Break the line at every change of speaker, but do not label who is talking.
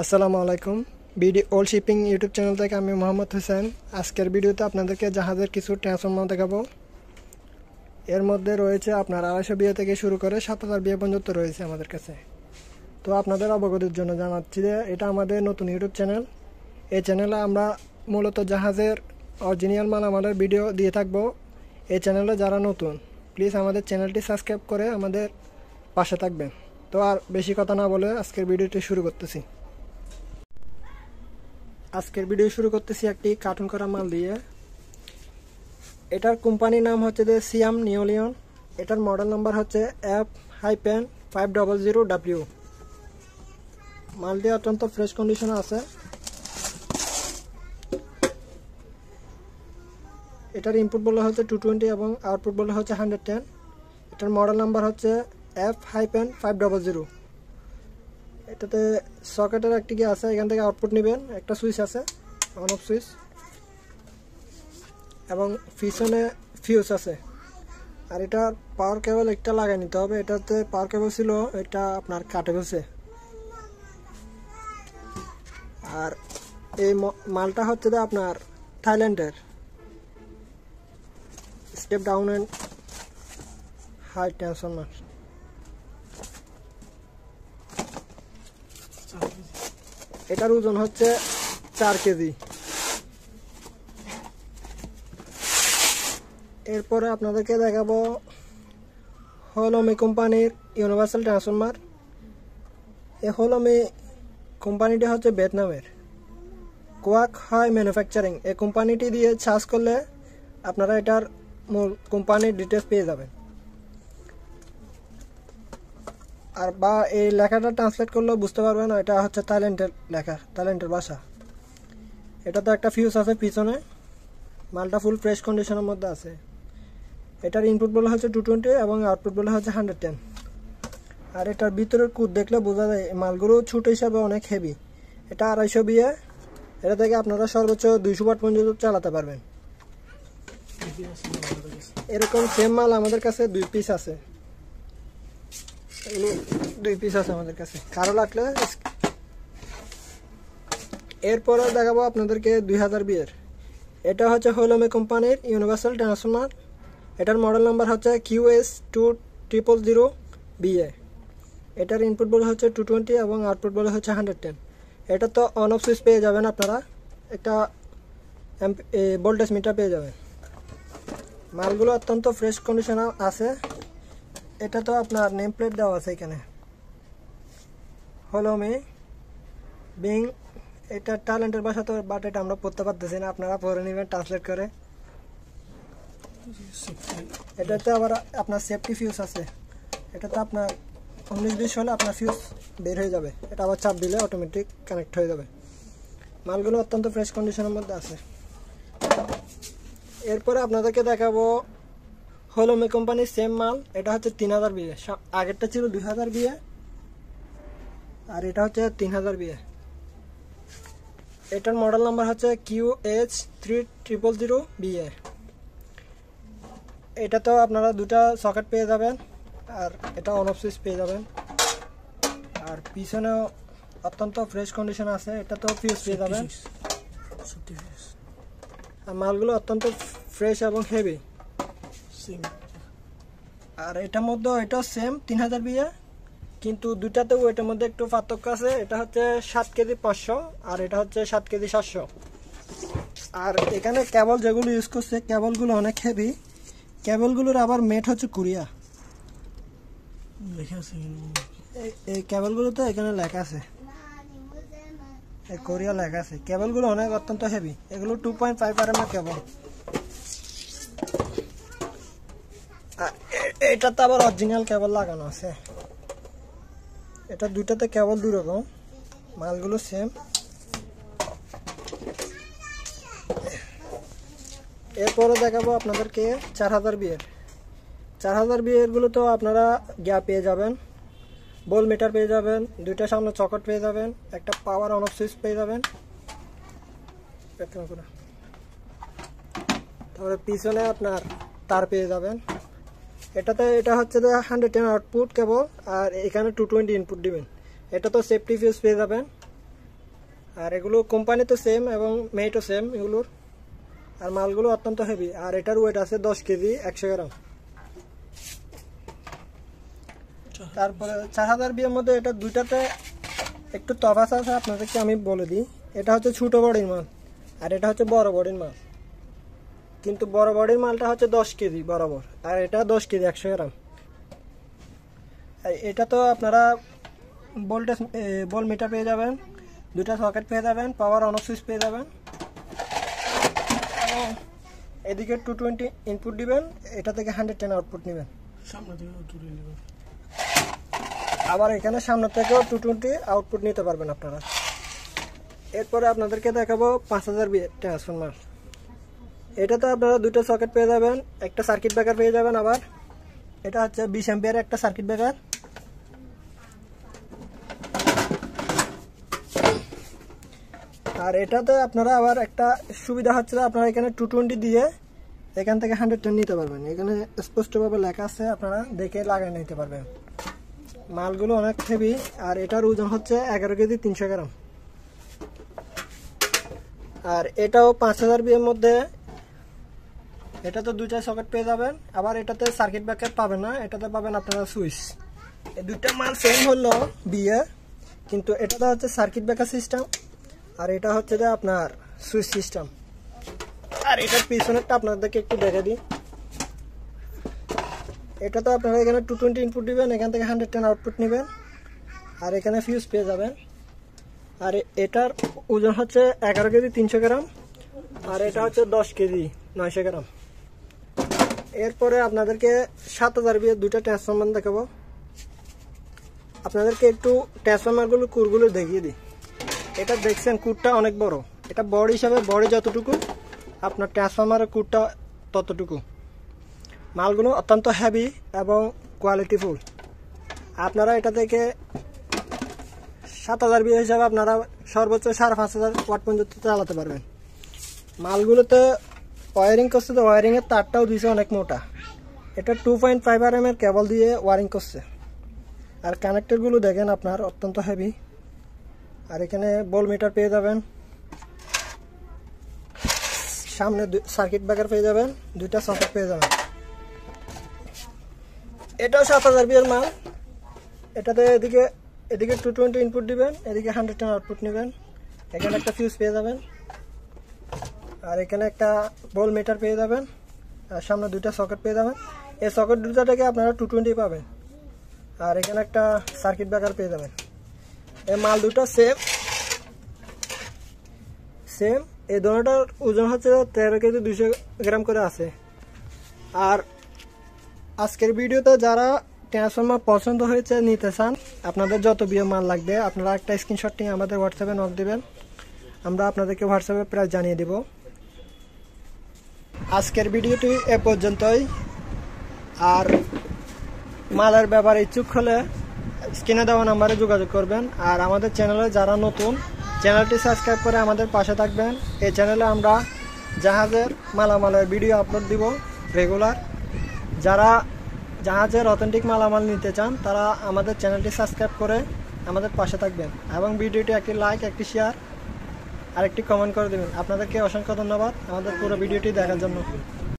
আসসালামু আলাইকুম। BD all shipping YouTube channel থেকে আমি মোহাম্মদ হোসেন। আজকের ভিডিওতে আপনাদেরকে জাহাজের কিছু ট্রান্সফরমার দেখাবো। এর মধ্যে রয়েছে আপনার 250 বিয়ে থেকে শুরু করে 7000 বিয়ে পর্যন্ত রয়েছে আমাদের কাছে। তো আপনাদের অবগতির জন্য জানাচ্ছি যে এটা আমাদের নতুন ইউটিউব চ্যানেল। এই চ্যানেলে আমরা মূলত জাহাজের অরিজিনাল মালামালের ভিডিও দিয়ে থাকবো। এই চ্যানেলে যারা নতুন প্লিজ আমাদের চ্যানেলটি সাবস্ক্রাইব করে আমাদের পাশে থাকবেন। তো আর বেশি কথা না বলে আজকের ভিডিওটি শুরু করতেছি। আজকের ভিডিও শুরু করতেছি একটি কার্টুন করা মাল দিয়ে। এটার কোম্পানির নাম হচ্ছে যে সিয়াম নিওলিয়ন। এটার মডেল নাম্বার হচ্ছে F-500W। মালটি অত্যন্ত ফ্রেশ কন্ডিশনে আছে। এটার ইনপুট বলে হচ্ছে 220 এবং আউটপুট বলে হচ্ছে 110। এটার মডেল নাম্বার হচ্ছে F-500। এটাতে সকেটের একটি কি আছে, এখান থেকে আউটপুট নেবেন। একটা সুইচ আছে, অন অফ সুইচ, এবং পিছনে ফিউজ আছে। আর এটা পাওয়ার কেবল একটা লাগাই নিতে হবে। এটাতে পাওয়ার কেবল ছিল, এটা আপনার কাটে ফেলছে। আর এই মালটা হচ্ছে যে আপনার থাইল্যান্ডের step down and high transformer. এটার ওজন হচ্ছে 4 কেজি। এরপরে আপনাদেরকে দেখাবো হোলোমি কোম্পানির ইউনিভার্সাল ট্রান্সফরমার। এই হোলোমি কোম্পানিটি হচ্ছে ভিয়েতনামের। কোয়াক হাই ম্যানুফ্যাকচারিং এই কোম্পানিটি দিয়ে সার্চ করলে আপনারা এটার মূল কোম্পানির ডিটেলস পেয়ে যাবেন। আর বা এই লেখাটা ট্রান্সলেট করলেও বুঝতে পারবেন এটা হচ্ছে থাইল্যান্ডের লেখা, থাইল্যান্ডের ভাষা। এটাতে একটা ফিউজ আছে পিছনে। মালটা ফুল ফ্রেশ কন্ডিশনের মধ্যে আছে। এটার ইনপুট বলে হচ্ছে 220 এবং আউটপুট বলে হচ্ছে 110। আর এটার ভিতরের কুদ দেখলে বোঝা যায় মালগুলো ছোট হিসাবে অনেক হেভি। এটা 250 বিয়ে। এটা থেকে আপনারা সর্বোচ্চ 200 ওয়াট পর্যন্ত চালাতে পারবেন। এরকম সেম মাল আমাদের কাছে 2 পিস আছে। এগুলো 2 পিস আছে আমাদের কাছে, কারো লাগলে। এরপরে দেখাবো আপনাদেরকে 2000 বিয়ের। এটা হচ্ছে হোলোমি কোম্পানির ইউনিভার্সাল ট্রান্সফরমার। এটার মডেল নাম্বার হচ্ছে QS2000BA। এটার ইনপুট বলে হচ্ছে 220 এবং আউটপুট বলে হচ্ছে 110। এটা তো অন অফ সুইচ পেয়ে যাবেন আপনারা, একটা ভোল্টেজ মিটার পেয়ে যাবেন। মালগুলো অত্যন্ত ফ্রেশ কন্ডিশনে আছে। এটা তো আপনার নেম প্লেট দেওয়া আছে এখানে, হোলোমি বিং। এটা ট্যালেন্টের ভাষা তো, বাট এটা আমরা পড়তে পারতেছি না, আপনারা পড়ে নেবেন ট্রান্সলেট করে। এটাতে আবার আপনার সেফটি ফিউজ আছে। এটাতে আপনার 19-20 হলে আপনার ফিউজ বের হয়ে যাবে। এটা আবার চাপ দিলে অটোমেটিক কানেক্ট হয়ে যাবে। মালগুলো অত্যন্ত ফ্রেশ কন্ডিশনের মধ্যে আছে। এরপরে আপনাদেরকে দেখাবো হোলোমি কোম্পানির সেম মাল। এটা হচ্ছে 3000 বিয়ে। আগেরটা ছিল 2000 বিয়ে, আর এটা হচ্ছে 3000 বিয়ে। এটার মডেল নাম্বার হচ্ছে QH3000BA। এটা তো আপনারা দুটা সকেট পেয়ে যাবেন, আর এটা অন অফ সুইচ পেয়ে যাবেন। আর পিছনেও অত্যন্ত ফ্রেশ কন্ডিশন আছে। এটা তো ফিউজ পেয়ে যাবেন। আর মালগুলো অত্যন্ত ফ্রেশ এবং হেভি। আর এটার মধ্যে এটা সেম 3000 বিয়ে, কিন্তু দুটাতে ওইটার মধ্যে একটু পার্থক্য আছে। এটা হচ্ছে 7 কেজি 500 আর এটা হচ্ছে 7 কেজি 700। আর এখানে কেবল যেগুলো ইউজ করছে কেবলগুলো অনেক হেভি। কেবলগুলোর আবার মেট হচ্ছে কোরিয়া লেখা আছে। এই কেবলগুলোতে এখানে লেখা আছে, কোরিয়া লেখা আছে। কেবলগুলো অনেক অত্যন্ত হেভি। এগুলো 2.5 RM এর কেবল। এটাতে আবার অরিজিনাল কেবল লাগানো আছে। এটা দুইটাতে কেবল 2 রকম। মালগুলো সেম। এরপরে দেখাবো আপনাদেরকে 4000 বিয়ের। 4000 বিয়ের গুলো তো আপনারা গ্যাপ পেয়ে যাবেন, বল মিটার পেয়ে যাবেন, দুইটা সামনে চকট পেয়ে যাবেন, একটা পাওয়ার অন অফ সুইচ পেয়ে যাবেন। তারপরে পিছনে আপনার তার পেয়ে যাবেন। এটা হচ্ছে যে 110 আউটপুট কেবল, আর এখানে 220 ইনপুট দিবেন। এটা তো সেফটি ফিউজ পেয়ে যাবেন। আর এগুলো কোম্পানি তো সেম এবং মেটও সেম এগুলোর। আর মালগুলো অত্যন্ত হেভি। আর এটার ওয়েট আছে 10 কেজি 100 গ্রাম। তারপরে 4000 বিয়ের মধ্যে এটা দুইটাতে একটু তফাৎ আছে, আপনাদেরকে আমি বলে দিই। এটা হচ্ছে ছোটো বডির মাল আর এটা হচ্ছে বড় বডির মাল। কিন্তু বড় বডির মালটা হচ্ছে 10 কেজি বরাবর, আর এটা 10 কেজি 100 গ্রাম। এটা তো আপনারা ভোল্টেজ বল মিটার পেয়ে যাবেন, দুটা সকেট পেয়ে যাবেন, পাওয়ার অন অফ সুইচ পেয়ে যাবেন। এদিকে 220 ইনপুট দিবেন, এটা থেকে 110 আউটপুট নেবেন। আবার এখানে সামনে থেকেও 220 আউটপুট নিতে পারবেন আপনারা। এরপরে আপনাদেরকে দেখাবো 5000 বিএ ট্রান্সফরমার। এটাতে আপনারা দুটো সকেট পেয়ে যাবেন, একটা সার্কিট ব্রেকার পেয়ে যাবেন। আবার এটা হচ্ছে 20 অ্যাম্পিয়ার একটা সার্কিট ব্রেকার। আর এটাতে আপনারা আবার একটা সুবিধা হচ্ছে আপনারা এখানে 220 দিয়ে এখান থেকে 110 নিতে পারবেন। এখানে স্পষ্টভাবে লেখা আছে, আপনারা দেখে লাগিয়ে নিতে পারবেন। মালগুলো অনেক হেভি। আর এটার ওজন হচ্ছে 11 কেজি 300 গ্রাম। আর এটাও 5000 বিএর মধ্যে। এটাতে দুইটা সকেট পেয়ে যাবেন। আবার এটাতে সার্কিট ব্রেকার পাবেন না, এটাতে পাবেন আপনারা সুইচ। এই দুইটা মাল সেম হলো বিয়ে, কিন্তু এটাতে হচ্ছে সার্কিট ব্রেকার সিস্টেম আর এটা হচ্ছে যে আপনার সুইচ সিস্টেম। আর এটার পিছনেরটা আপনাদেরকে একটু দেখে দিই। এটা তো আপনারা এখানে 220 ইনপুট দিবেন, এখান থেকে 110 আউটপুট নেবেন। আর এখানে ফিউজ পেয়ে যাবেন। আর এটার ওজন হচ্ছে 11 কেজি 300 গ্রাম। আর এটা হচ্ছে 10 কেজি 900 গ্রাম। এরপরে আপনাদেরকে 7000 বিয়ের দুইটা ট্রান্সফরমার দেখাবো। আপনাদেরকে একটু ট্রান্সফরমারগুলো কুরগুলো দেখিয়ে দিই। এটা দেখছেন কুরটা অনেক বড়। এটা বড় হিসাবে বড় যতটুকু আপনার ট্রান্সফরমারের কুরটা ততটুকু। মালগুলো অত্যন্ত হেভি এবং কোয়ালিটিফুল। আপনারা এটা থেকে 7000 বিয়ে হিসাবে আপনারা সর্বোচ্চ 5500 ওয়াট পর্যন্ত চালাতে পারবেন। মালগুলোতে ওয়ারিং করছে, তো ওয়ারিংয়ের তারটাও দিয়েছে অনেক মোটা। এটা 2.5 mm এর কেবল দিয়ে ওয়ারিং করছে। আর কানেক্টরগুলো দেখেন আপনার অত্যন্ত হেভি। আর এখানে বল মিটার পেয়ে যাবেন, সামনে সার্কিট ব্রেকার পেয়ে যাবেন, দুইটা সকেট পেয়ে যাবেন। এটাও 7000 বিয়ের মাল। এটাতে এদিকে 220 ইনপুট দিবেন, এদিকে 110 আউটপুট নেবেন। এখানে একটা ফিউজ পেয়ে যাবেন। আর এখানে একটা বল মিটার পেয়ে যাবেন। আর সামনে দুইটা সকেট পেয়ে যাবেন। এই সকেট দুটা থেকে আপনারা 220 পাবেন। আর এখানে একটা সার্কিট ব্রেকার পেয়ে যাবেন। এই মাল দুটো সেম। এই দোনোটার ওজন হচ্ছে 13 কেজি 200 গ্রাম করে আছে। আর আজকের ভিডিওতে যারা ট্রান্সফরমার পছন্দ হয়েছে নিতে চান, আপনাদের যত বিয়ে মাল লাগবে আপনারা একটা স্ক্রিনশট নিয়ে আমাদের হোয়াটসঅ্যাপে নক দিবেন, আমরা আপনাদেরকে হোয়াটসঅ্যাপে প্রাইস জানিয়ে দেব। আজকের ভিডিওটি এ পর্যন্তই। আর মালের ব্যাপারে ইচ্ছুক হলে স্ক্রিনে দেওয়া নাম্বারে যোগাযোগ করবেন। আর আমাদের চ্যানেলে যারা নতুন, চ্যানেলটি সাবস্ক্রাইব করে আমাদের পাশে থাকবেন। এই চ্যানেলে আমরা জাহাজের মালামালের ভিডিও আপলোড দিব রেগুলার। যারা জাহাজের অথেন্টিক মালামাল নিতে চান তারা আমাদের চ্যানেলটি সাবস্ক্রাইব করে আমাদের পাশে থাকবেন এবং ভিডিওটি একটি লাইক, একটি শেয়ার আর একটি কমেন্ট করে দেবেন। আপনাদেরকে অসংখ্য ধন্যবাদ আমাদের পুরো ভিডিওটি দেখার জন্য।